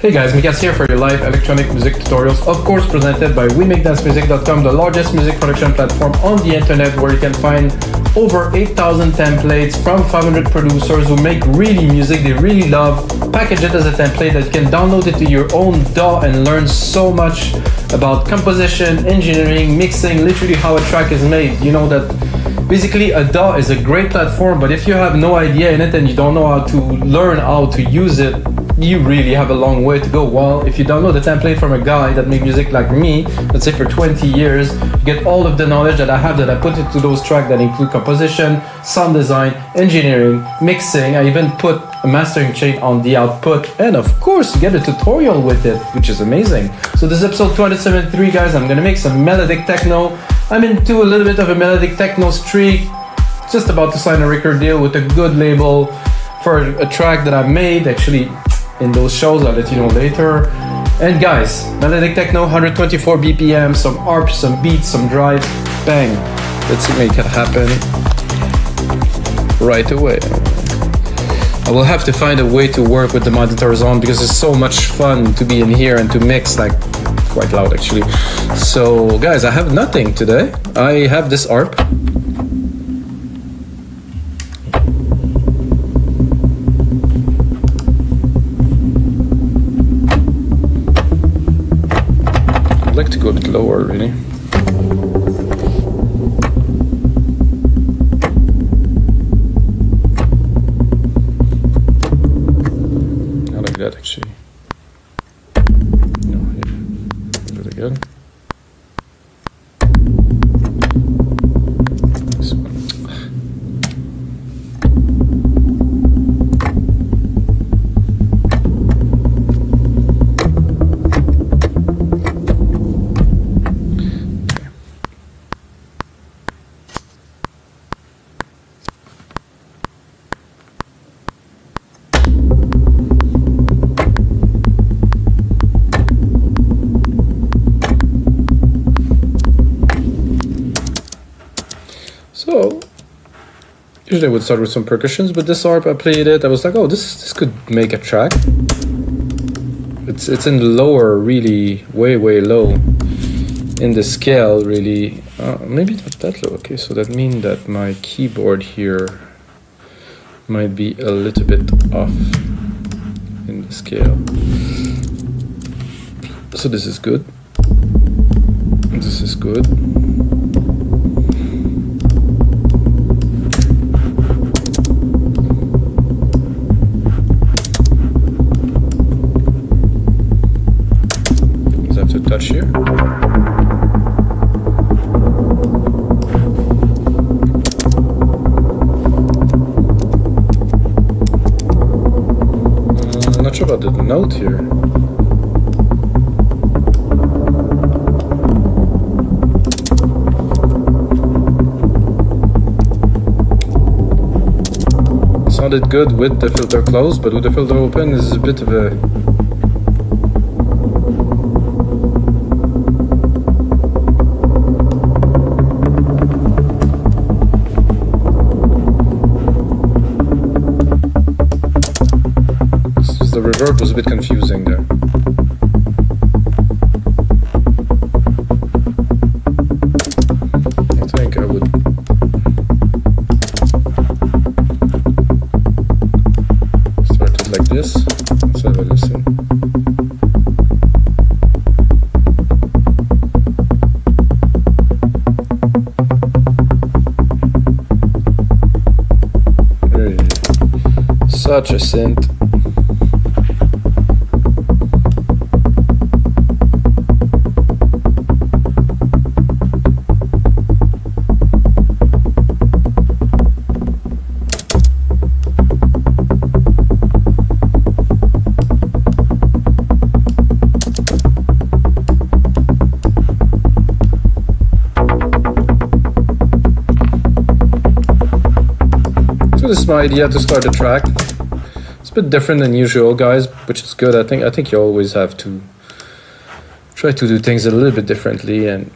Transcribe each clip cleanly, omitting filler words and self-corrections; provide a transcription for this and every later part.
Hey guys, Mikas here for your live electronic music tutorials, of course presented by WeMakeDanceMusic.com, the largest music production platform on the internet, where you can find over 8,000 templates from 500 producers who make really music they really love, package it as a template that you can download it to your own DAW and learn so much about composition, engineering, mixing, literally how a track is made. You know that basically a DAW is a great platform, but if you have no idea in it and you don't know how to learn how to use it, you really have a long way to go. Well, if you download a template from a guy that makes music like me, let's say for 20 years, you get all of the knowledge that I have, that I put into those tracks that include composition, sound design, engineering, mixing. I even put a mastering chain on the output, and of course you get a tutorial with it, which is amazing. So this is episode 273, guys. I'm gonna make some melodic techno. I'm into a little bit of a melodic techno streak, just about to sign a record deal with a good label for a track that I made, actually in those shows. I'll let you know later. And guys, melodic techno, 124 BPM, some arps, some beats, some drive, bang. Let's make it happen right away. I will have to find a way to work with the monitors on, because it's so much fun to be in here and to mix, like quite loud actually. So guys, I have nothing today. I have this arp. I'd like to go a bit lower, really. I like that actually. No, here. Do it again. This one. So, usually I would start with some percussions, but this arp, I played it, I was like, oh, this could make a track. It's in the lower, really, way low in the scale, really. Maybe not that low. Okay, so that means that my keyboard here might be a little bit off in the scale. So this is good. This is good. Touch here. I'm not sure about the note here. Sounded good with the filter closed, but with the filter open is a bit of a the reverb was a bit confusing there. I think I would start it like this. Let's have a listen. Such a synth. This is my idea to start a track. It's a bit different than usual, guys, which is good. I think you always have to try to do things a little bit differently, and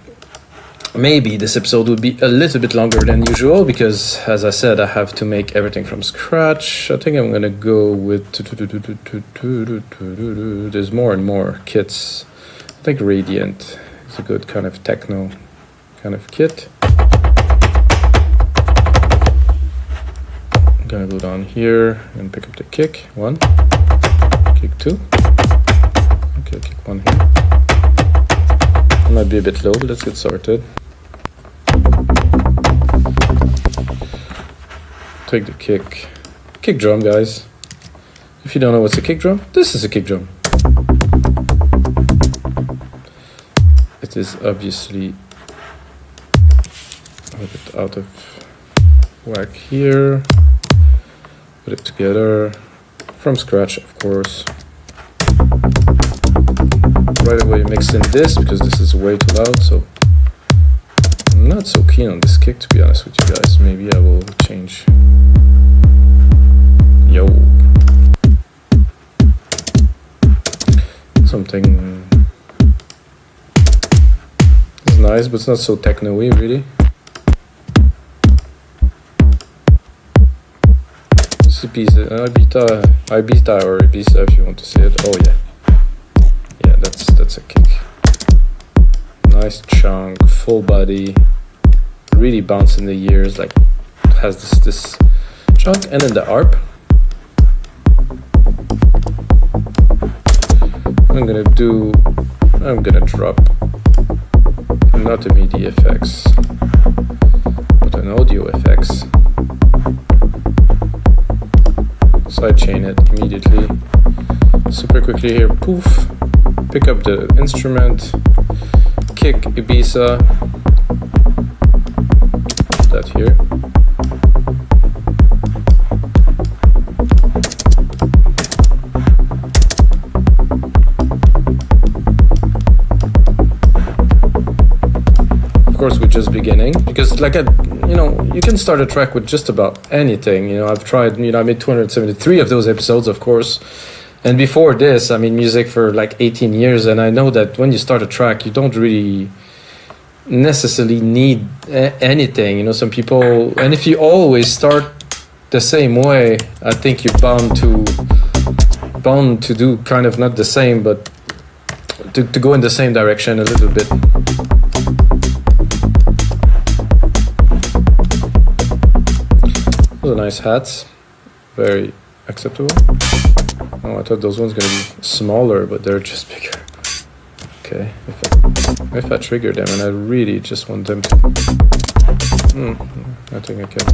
maybe this episode would be a little bit longer than usual because, as I said, I have to make everything from scratch. I think I'm gonna go with... There's more and more kits. I think Radiant is a good kind of techno kind of kit. I'm gonna go down here and pick up the kick. 1, kick 2. Okay, kick 1 here. It might be a bit low, but let's get started. Take the kick drum, guys. If you don't know what's a kick drum, this is a kick drum. It is obviously a bit out of whack here. Put it together from scratch, of course. Right away mix in this because this is way too loud, so I'm not so keen on this kick, to be honest with you guys. Maybe I will change. Yo. Something is nice, but it's not so techno-y, really. This is Ibiza or Ibiza if you want to say it. Oh yeah. Yeah, that's a kick. Nice chunk, full body, really bounce in the ears, like has this chunk, and then the arp. I'm gonna drop not a MIDI effects, but an audio effects. Sidechain it immediately, super quickly here. Poof. Pick up the instrument, kick Ibiza, that here. Of course, we're just beginning because, you can start a track with just about anything. I've tried. I made 273 of those episodes, of course. And before this, I made music for like 18 years, and I know that when you start a track, you don't really necessarily need anything. Some people, and if you always start the same way, I think you're bound to do kind of not the same, but to go in the same direction a little bit. Those are nice hats, very acceptable. Oh, I thought those ones gonna be smaller, but they're just bigger. Okay, if I trigger them and I really just want them to... I think I can.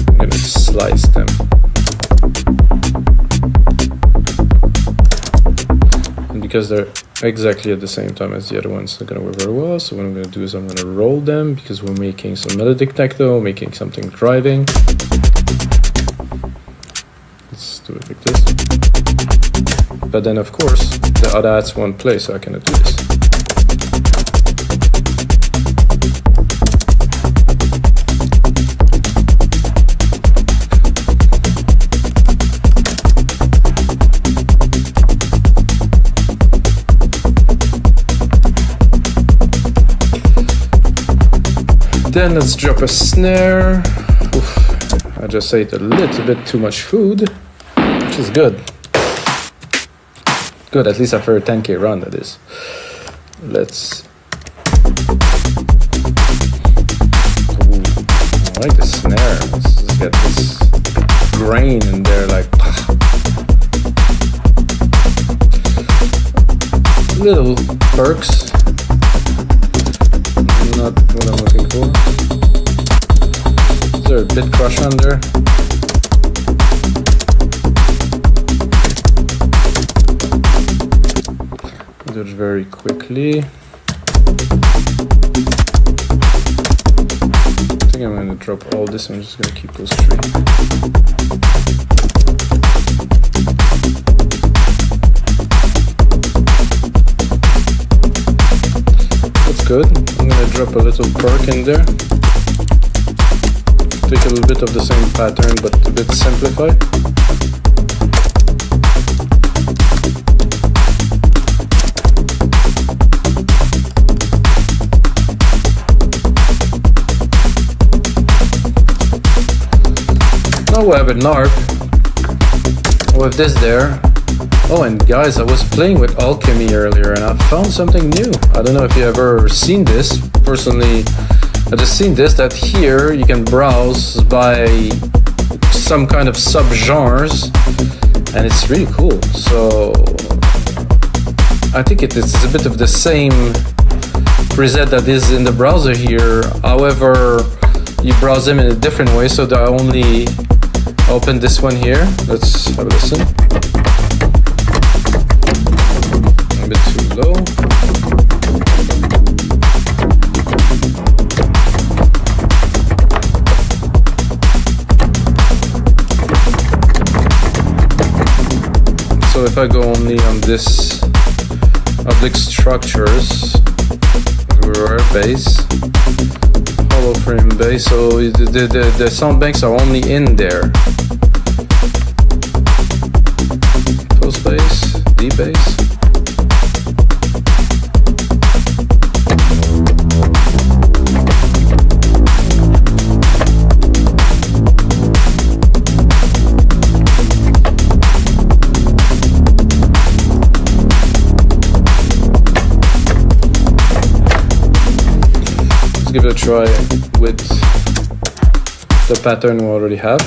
I'm gonna slice them. And because they're exactly at the same time as the other ones, they're gonna work very well. So what I'm gonna do is I'm gonna roll them because we're making some melodic techno, making something driving. Let's do it like this. But then, of course, the other hats won't play, so I cannot do this. Then let's drop a snare. Oof, I just ate a little bit too much food, which is good. Good, at least after a 10K run, that is. Let's... Ooh, I like the snare. Let's just get this grain in there, like... Little perks. Not what I'm looking for. Is there a bit crush on there? Do it very quickly. I think I'm going to drop all this. I'm just going to keep those three. That's good. I'm going to drop a little perk in there. Take a little bit of the same pattern, but a bit simplified. now we have an ARP with this there. Oh, and guys, I was playing with Alchemy earlier and I found something new. I don't know if you ever seen this. Personally, I just seen this, that here you can browse by some kind of subgenres, and it's really cool. So I think it is a bit of the same preset that is in the browser here. However, you browse them in a different way. So that I only open this one here. Let's have a listen. A bit too low. So if I go only on this oblique structures, rare bass, hollow frame bass, so the sound banks are only in there. Post bass, D bass. Give it a try with the pattern we already have.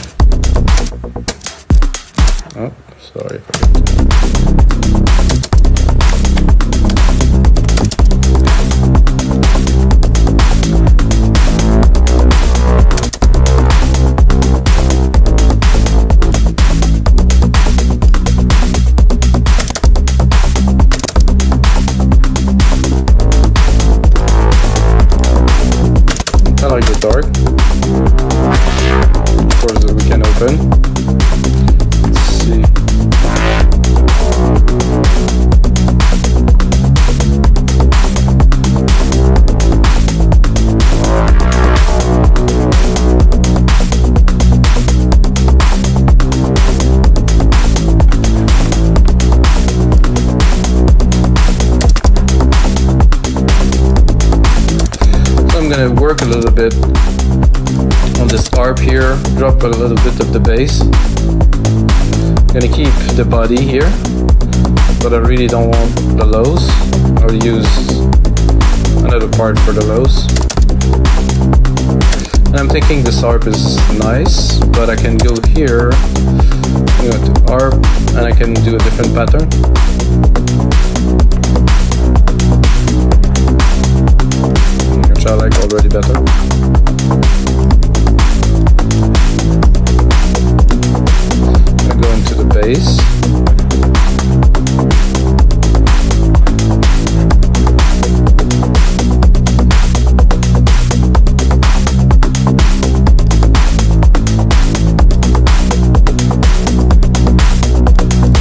Oh, sorry. I like the dark. Of course, we can open. Let's see. I'm gonna work a little bit on this ARP here, drop a little bit of the bass. I'm gonna keep the body here, but I really don't want the lows. I'll use another part for the lows. And I'm thinking this ARP is nice, but I can go here, I'm going to ARP, and I can do a different pattern. I like already better. I go into the bass.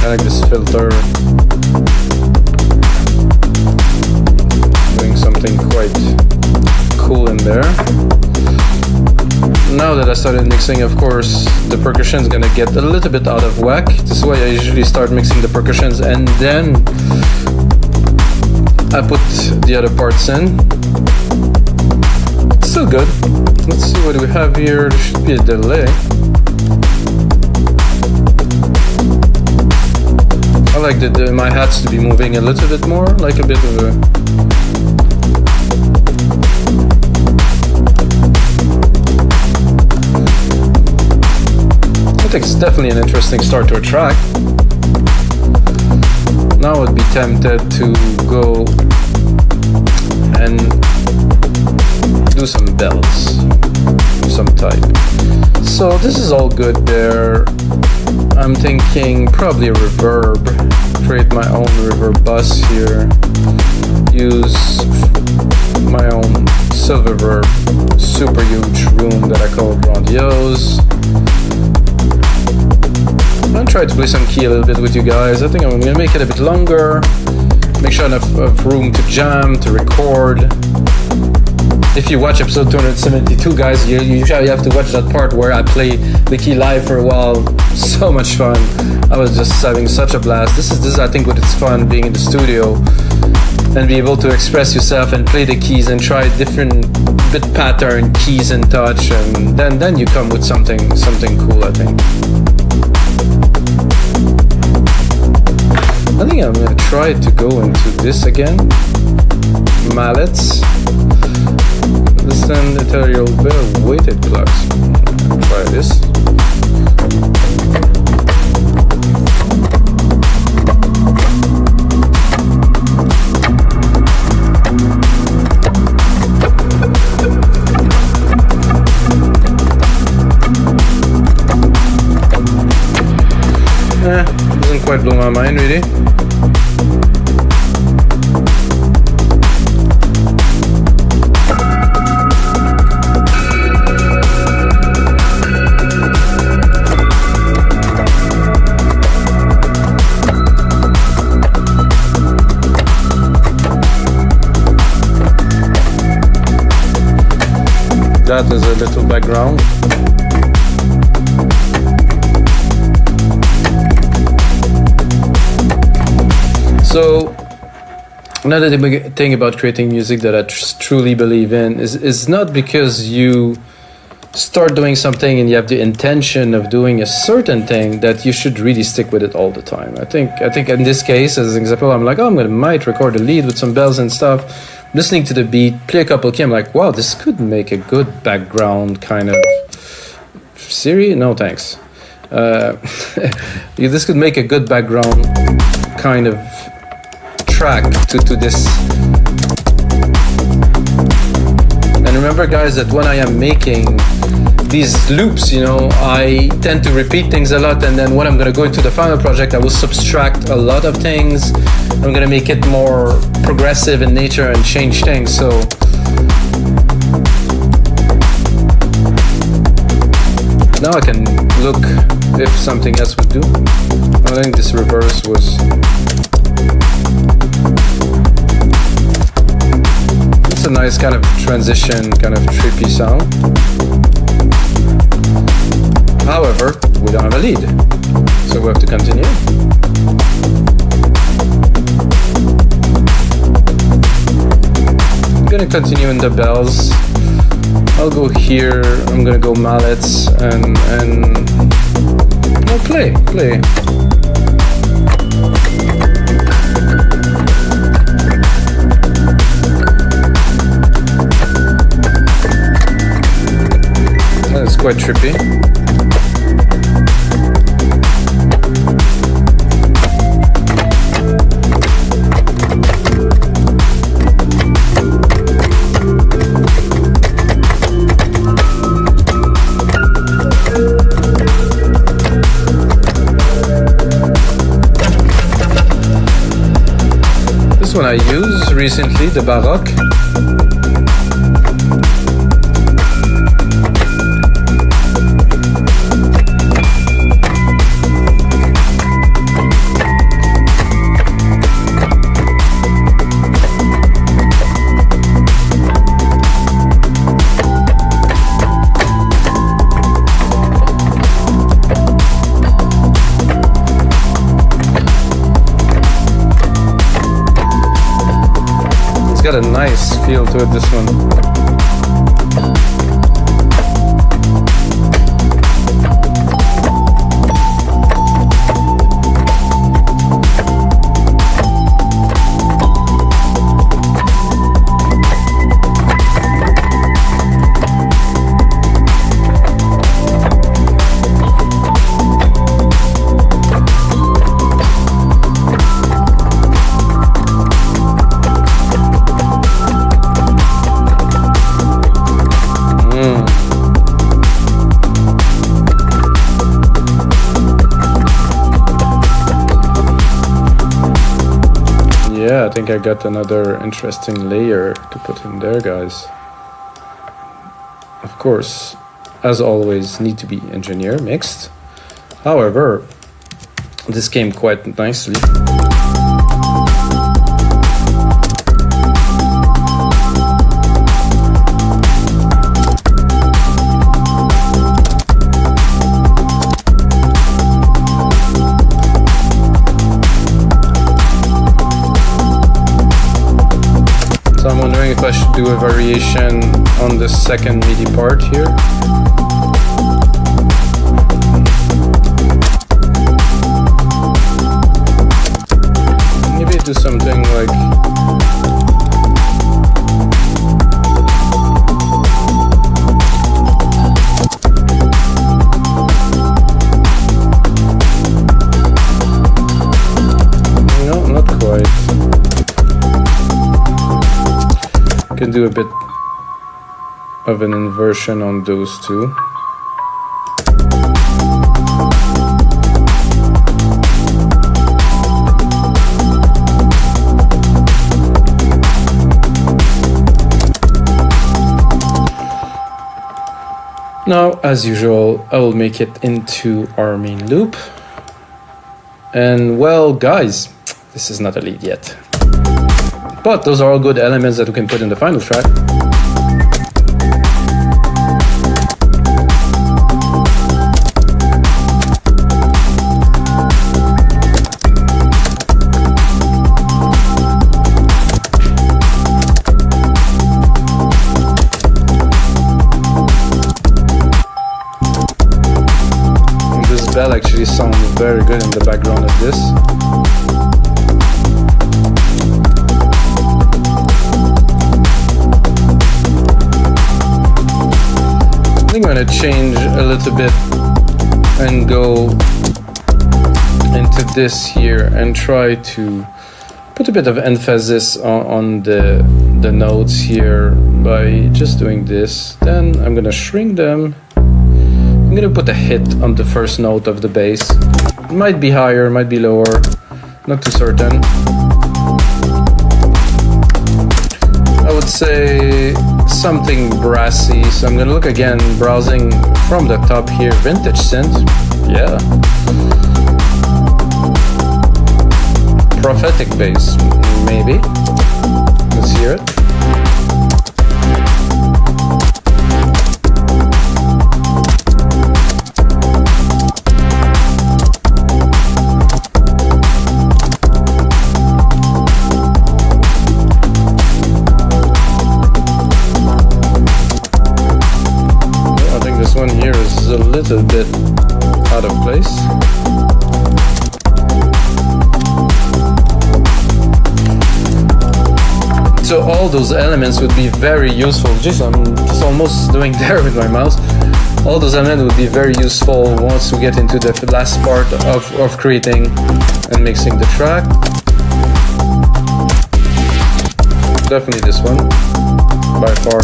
I like this filter. Doing something quite cool in there. Now that I started mixing, of course, the percussion is gonna get a little bit out of whack. This is why I usually start mixing the percussions and then I put the other parts in. Still good. Let's see what we have here. There should be a delay. I like my hats to be moving a little bit more, like a bit of a it's definitely an interesting start to a track. Now I'd be tempted to go and do some bells, some type. So this is all good there. I'm thinking probably a reverb, create my own reverb bus here, use my own Silververb super huge room that I call Grandiose. I'm gonna try to play some key a little bit with you guys. I think I'm gonna make it a bit longer, make sure enough of room to jam, to record. If you watch episode 272, guys, you usually have to watch that part where I play the key live for a while. So much fun. I was just having such a blast. This is I think what it's fun being in the studio. and be able to express yourself and play the keys and try different bit pattern, keys and touch, and then you come with something cool, I think. I think I'm gonna try to go into this again. Mallets. Listen, ethereal bit weighted plugs. Try this. Doesn't quite blow my mind, really. That is a little background. So another thing about creating music that I truly believe in is not because you start doing something and you have the intention of doing a certain thing that you should really stick with it all the time. I think in this case, as an example, I'm like, oh, might record a lead with some bells and stuff, listening to the beat, play a couple keys, I'm like, wow, this could make a good background kind of Siri? No, thanks. This could make a good background kind of track to this. And remember, guys, that when I am making these loops, I tend to repeat things a lot, and then when I'm going to go into the final project, I will subtract a lot of things. I'm going to make it more progressive in nature and change things. So now I can look if something else would do. I think this reverse was... It's a nice kind of transition, kind of trippy sound. However, we don't have a lead, so we have to continue. I'm gonna continue in the bells. I'll go here, I'm gonna go mallets and no, play. That's quite trippy. One I used recently, the Baroque. Got a nice feel to it, this one. Yeah, I think I got another interesting layer to put in there, guys. Of course, as always, need to be engineer mixed. However, this came quite nicely. if I should do a variation on the second MIDI part here. Maybe do something like can do a bit of an inversion on those two. Now, as usual, I will make it into our main loop. And well, guys, this is not a lead yet. But those are all good elements that we can put in the final track. And this bell actually sounds very good in the background of this. I'm going to change a little bit and go into this here and try to put a bit of emphasis on the notes here by just doing this. Then I'm going to shrink them. I'm going to put a hit on the first note of the bass. It might be higher, might be lower, not too certain. I would say something brassy, so I'm gonna look again, browsing from the top here, vintage synth, yeah. Prophetic bass, maybe. Let's hear it. One here is a little bit out of place. So all those elements would be very useful. I'm just almost doing there with my mouse. All those elements would be very useful once we get into the last part of creating and mixing the track. Definitely this one, by far.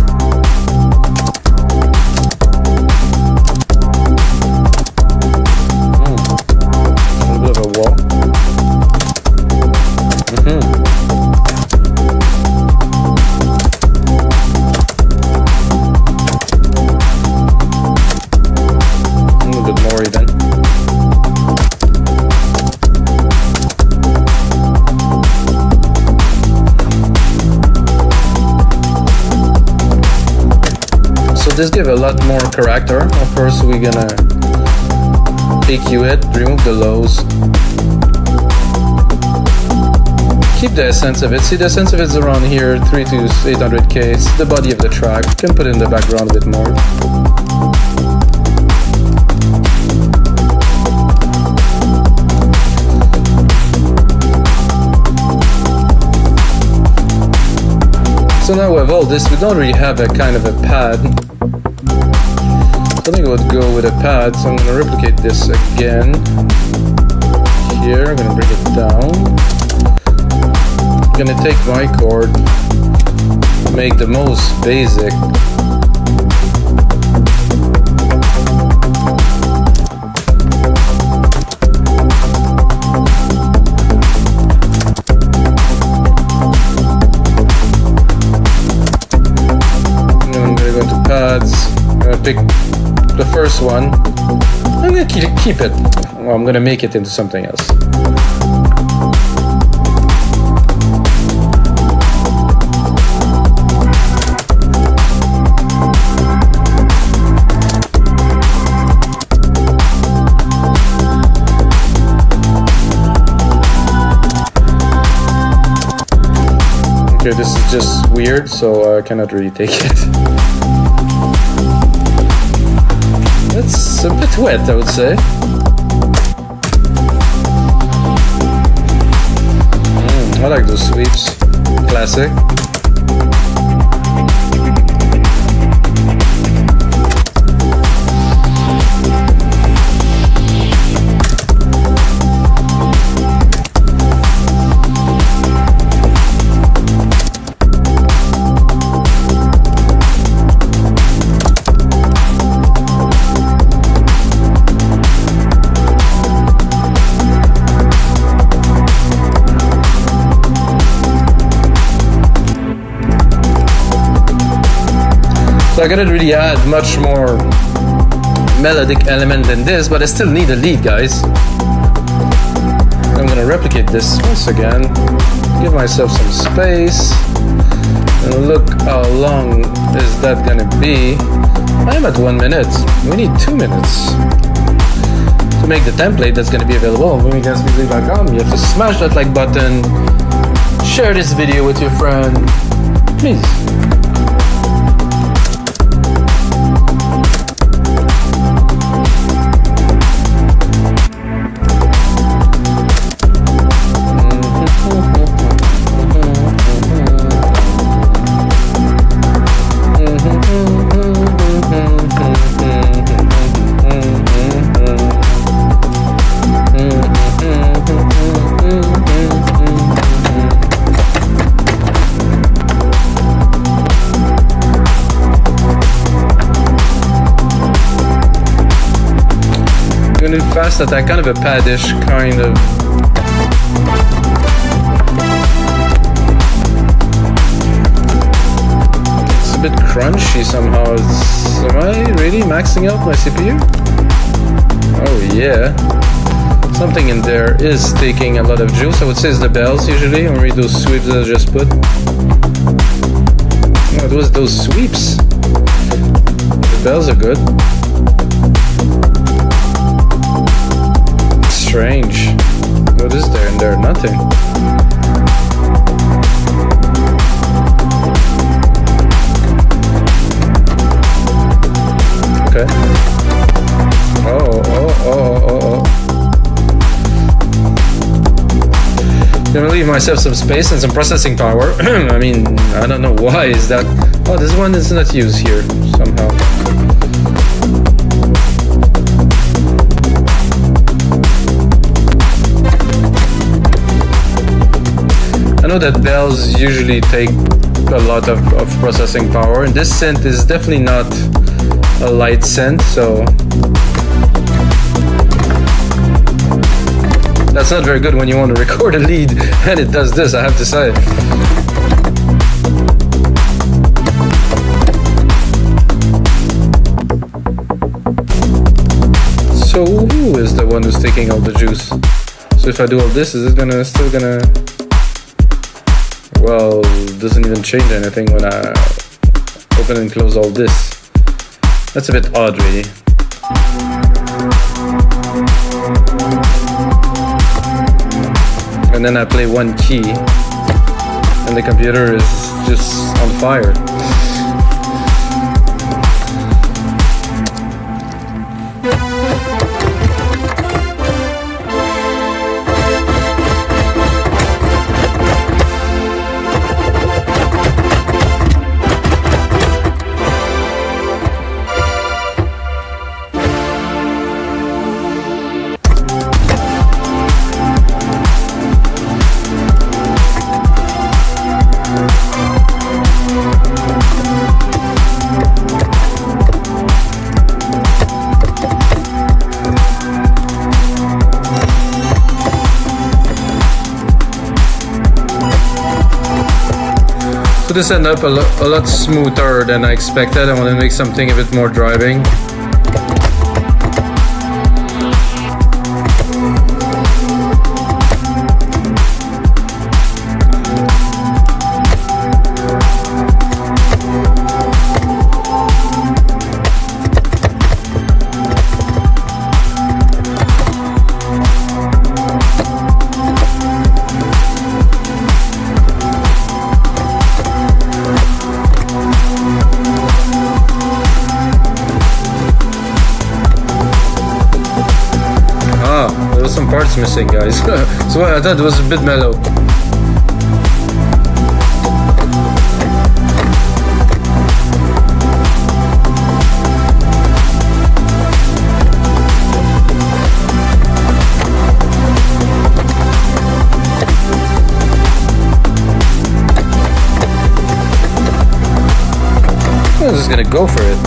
This give a lot more character. Of course, we're gonna EQ it, remove the lows, keep the essence of it. See, the essence of it's around here, 3 to 800k. It's the body of the track. You can put it in the background a bit more. So now with all this, we don't really have a kind of a pad. I think I would go with a pad, so I'm going to replicate this again. Here, I'm going to bring it down. I'm going to take my chord, make the most basic. And then I'm going to go into pads. I'm going to pick the first one. I'm gonna keep it. Well, I'm gonna make it into something else. Okay, this is just weird, so I cannot really take it. It's a bit wet, I would say. I like those sweeps. Classic. So I couldn't really add much more melodic element than this, but I still need a lead, guys. I'm gonna replicate this once again, give myself some space, and look how long is that gonna be. I'm at 1 minute. We need 2 minutes to make the template that's gonna be available on WeMakeDanceMusic.com. You have to smash that like button, share this video with your friend, please. Fast attack, kind of a paddish kind of. It's a bit crunchy somehow. Am I really maxing out my CPU? Oh yeah. Something in there is taking a lot of juice. I would say it's the bells usually, or maybe those sweeps that I just put. Oh, it was those sweeps. The bells are good. Strange. What is there in there? Nothing. Okay. Oh. Gonna leave myself some space and some processing power. I mean, I don't know why is that. Oh, this one is not used here somehow. I know that bells usually take a lot of processing power, and this synth is definitely not a light synth, so that's not very good when you want to record a lead and it does this, I have to say. So who is the one who's taking all the juice? So if I do all this, is it still gonna... Well, it doesn't even change anything when I open and close all this. That's a bit odd, really. And then I play one key, and the computer is just on fire. So this ended up a lot smoother than I expected. I want to make something a bit more driving. What's missing, guys? So I thought it was a bit mellow. I'm just gonna go for it.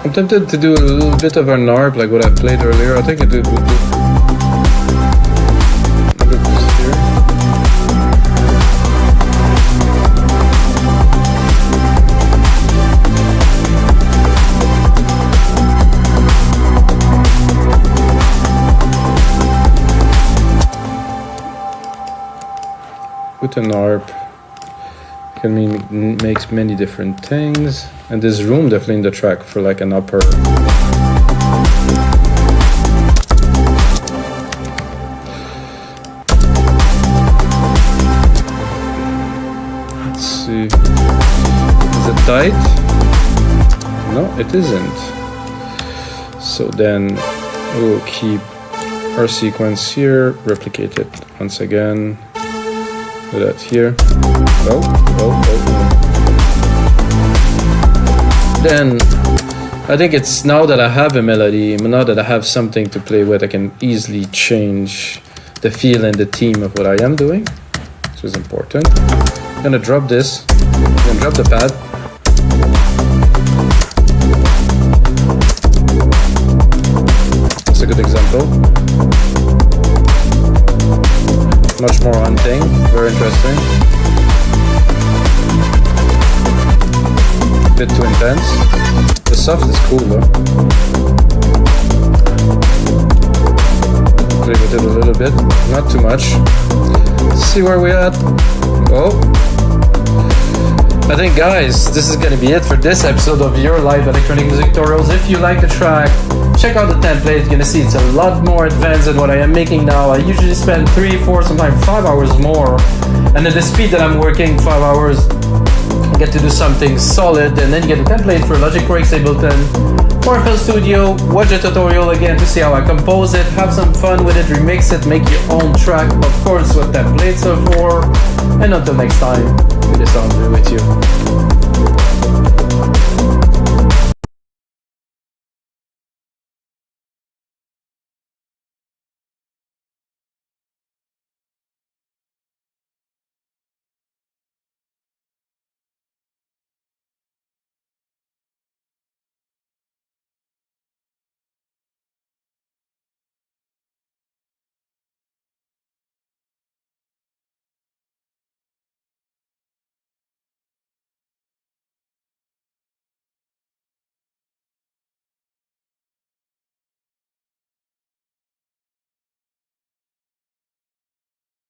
I'm tempted to do a little bit of an ARP like what I played earlier. I think I did with this here. With an ARP. Can mean makes many different things, and there's room definitely in the track for like an upper. Let's see. Is it tight? No, it isn't. So then we'll keep our sequence here, replicate it once again. Do that here. Oh. Then I think it's now that I have a melody, now that I have something to play with, I can easily change the feel and the theme of what I am doing, which is important. I'm gonna drop this, I'm gonna drop the pad. That's a good example. Much more hunting, very interesting. Bit too intense. The soft is cool though. Play with it a little bit, not too much. Let's see where we're at. Oh. I think, guys, this is gonna be it for this episode of your live electronic music tutorials. If you like the track, check out the template. You're gonna see it's a lot more advanced than what I am making now. I usually spend 3, 4, sometimes 5 hours more. And at the speed that I'm working, 5 hours, I get to do something solid. And then you get a template for Logic Pro X, Ableton, or FL Studio. Watch the tutorial again to see how I compose it. Have some fun with it, remix it, make your own track. Of course, what templates are for. And until next time, it is Andre with you.